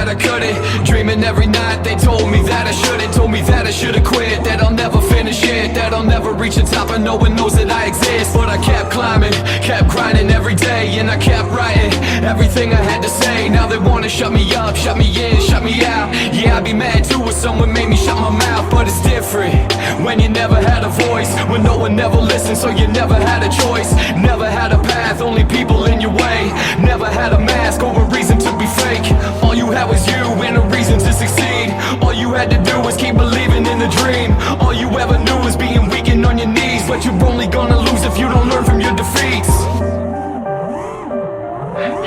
that I couldn't. Dreaming every night, they told me that I shouldn't. Told me that I should've quit, that I'll never finish it, that I'll never reach the top and no one knows that I exist. But I kept climbing, kept grinding every day, and I kept writing everything I had to say. Now they wanna shut me up, shut me in, shut me out. Yeah, I'd be mad too if someone made me shut my mouth. But it's different when you never had a voice, when no one ever listened, so you never had a choice. Never had a path, only people in your way. Never had a mask or a reason to be fake. All you had was you and a reason to succeed. All you had to do was keep believing in the dream. All you ever knew was being weak and on your knees. But you're only gonna lose if you don't learn from your defeats.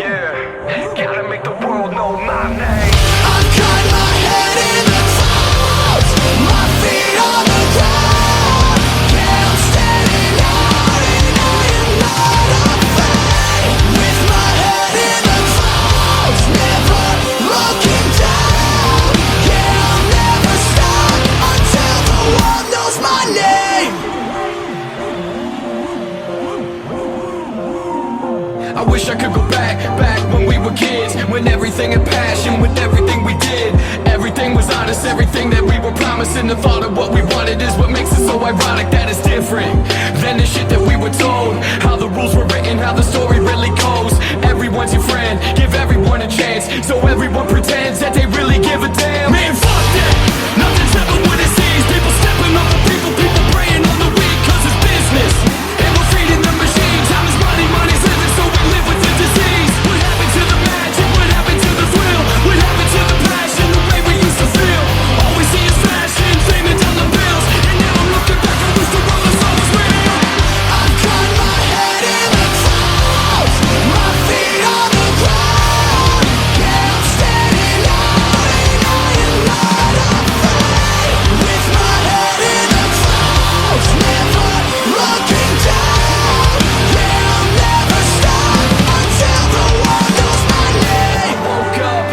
Yeah, gotta make the world know my name. I cut my head in the clouds, my feet on the ground. Yeah, I'm standing out and I am not afraid. With my head in the clouds, never looking down. Yeah, I'll never stop until the world knows my name. I wish I could go back when we were kids, when everything had passion, with everything we did. Everything was honest, everything that we were promising. The thought of what we wanted is what makes it so ironic that it's different than the shit that we were told. How the rules were written, how the story really goes. Everyone's your friend, give everyone a chance, so everyone pretends that they really give a damn. Man, fuck that, nothing's ever what it seems. People stepping over people, people preying on the weak, cause it's business. And we're feeding the machine, time is money, money's living, so we live with the disease. What happened to the magic, what happened to the thrill? What happened to the passion, the way we used to feel? All we see is fashion, fame and dollar bills. And now I'm looking back, I wish the world was always real. I've got my head in the clouds, my feet on the ground. Yeah, I'm standing out and I am not afraid. With my head in the clouds, never looking down. Yeah, I'll never stop until the world knows my name. I woke up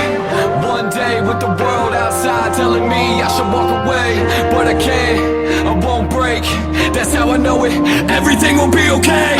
one day with the world outside telling me I should walk away, but I can't, I won't break. That's how I know it, everything will be okay.